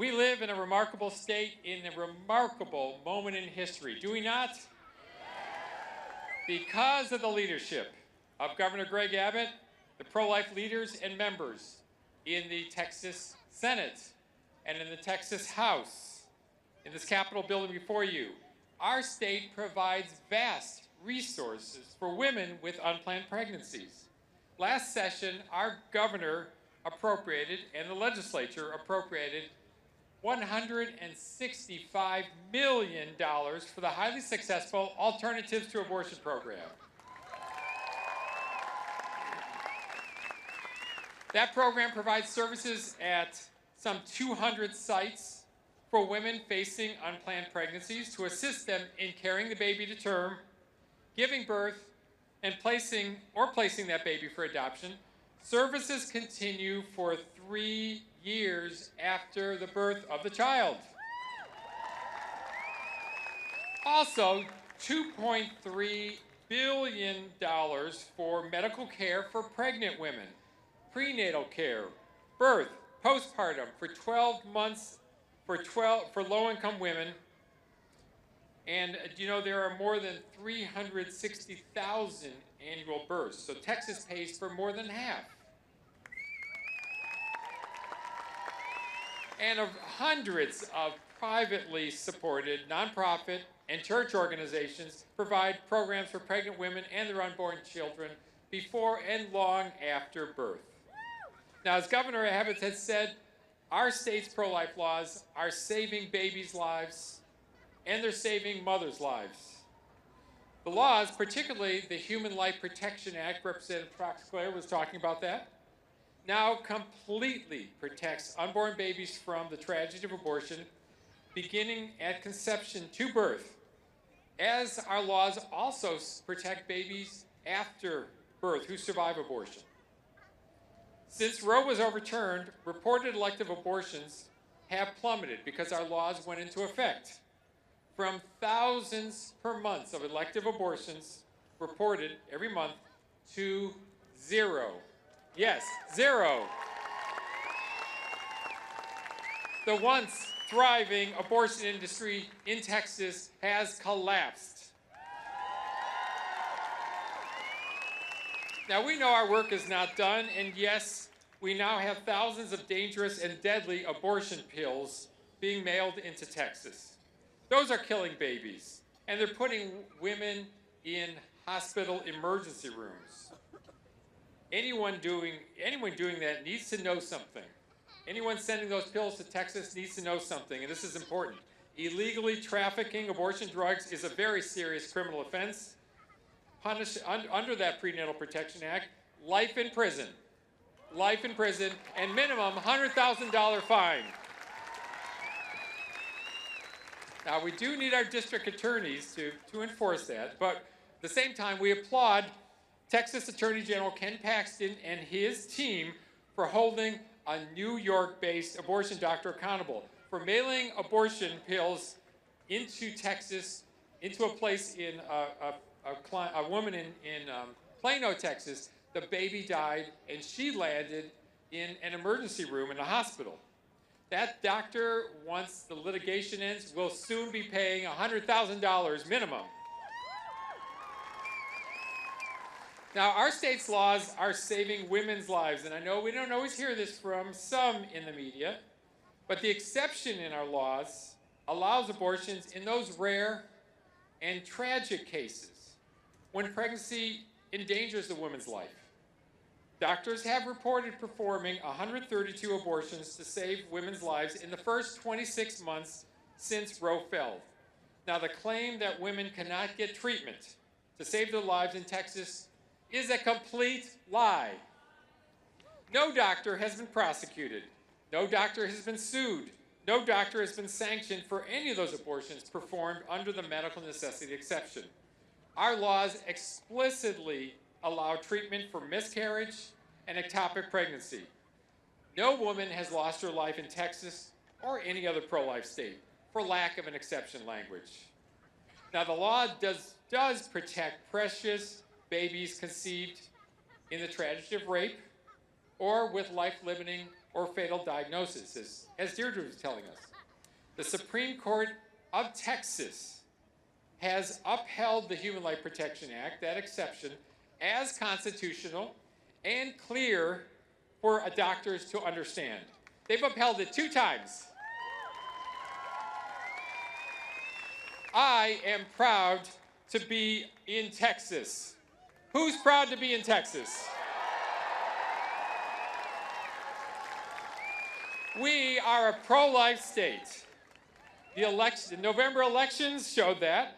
We live in a remarkable state, in a remarkable moment in history, do we not? Because of the leadership of Governor Greg Abbott, the pro-life leaders and members in the Texas Senate and in the Texas House, in this Capitol building before you, our state provides vast resources for women with unplanned pregnancies. Last session, our governor appropriated and the legislature appropriated $165 million for the highly successful Alternatives to Abortion program. That program provides services at some 200 sites for women facing unplanned pregnancies to assist them in carrying the baby to term, giving birth, and placing that baby for adoption. Services continue for 3 years after the birth of the child. Also, $2.3 billion for medical care for pregnant women, prenatal care, birth, postpartum for 12 months for low-income women. And you know, there are more than 360,000 annual births, so Texas pays for more than half. And of hundreds of privately supported nonprofit and church organizations provide programs for pregnant women and their unborn children before and long after birth. Now, as Governor Abbott has said, our state's pro-life laws are saving babies' lives and they're saving mothers' lives. The laws, particularly the Human Life Protection Act, Representative Claire was talking about that, now completely protects unborn babies from the tragedy of abortion, beginning at conception to birth, as our laws also protect babies after birth who survive abortion. Since Roe was overturned, reported elective abortions have plummeted because our laws went into effect. From thousands per month of elective abortions reported every month to 0. Yes, 0. The once thriving abortion industry in Texas has collapsed. Now, we know our work is not done, and yes, we now have thousands of dangerous and deadly abortion pills being mailed into Texas. Those are killing babies, and they're putting women in hospital emergency rooms. Anyone doing that needs to know something. Anyone sending those pills to Texas needs to know something, and this is important. Illegally trafficking abortion drugs is a very serious criminal offense. Punished under that Prenatal Protection Act, life in prison, and minimum $100,000 fine. Now, we do need our district attorneys to enforce that, but at the same time, we applaud Texas Attorney General Ken Paxton and his team for holding a New York-based abortion doctor accountable for mailing abortion pills into Texas, into a place in a woman in Plano, Texas. The baby died, and she landed in an emergency room in a hospital. That doctor, once the litigation ends, will soon be paying $100,000 minimum. Now, our state's laws are saving women's lives, and I know we don't always hear this from some in the media, but the exception in our laws allows abortions in those rare and tragic cases when pregnancy endangers a woman's life. Doctors have reported performing 132 abortions to save women's lives in the first 26 months since Roe fell. Now, the claim that women cannot get treatment to save their lives in Texas is a complete lie. No doctor has been prosecuted. No doctor has been sued. No doctor has been sanctioned for any of those abortions performed under the medical necessity exception. Our laws explicitly allow treatment for miscarriage and ectopic pregnancy. No woman has lost her life in Texas or any other pro-life state for lack of an exception language. Now, the law does protect precious babies conceived in the tragedy of rape or with life-limiting or fatal diagnosis, as Deirdre was telling us. The Supreme Court of Texas has upheld the Human Life Protection Act, that exception, as constitutional and clear for doctors to understand. They've upheld it 2 times. I am proud to be in Texas. Who's proud to be in Texas? We are a pro-life state. The November elections showed that.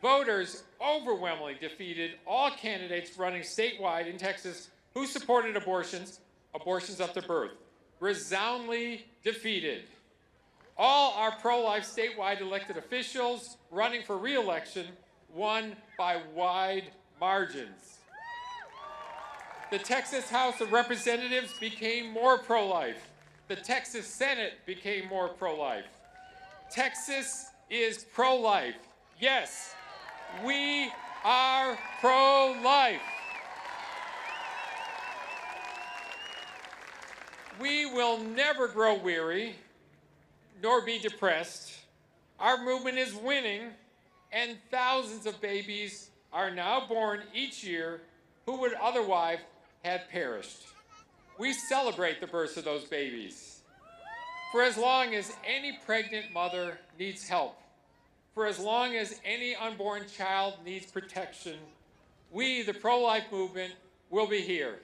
Voters overwhelmingly defeated all candidates running statewide in Texas who supported abortions up to birth. Resoundingly defeated. All our pro-life statewide elected officials running for re-election won by wide margins. The Texas House of Representatives became more pro-life. The Texas Senate became more pro-life. Texas is pro-life. Yes, we are pro-life. We will never grow weary nor be depressed. Our movement is winning, and thousands of babies are now born each year who would otherwise have perished. We celebrate the births of those babies. For as long as any pregnant mother needs help, for as long as any unborn child needs protection, we, the pro-life movement, will be here.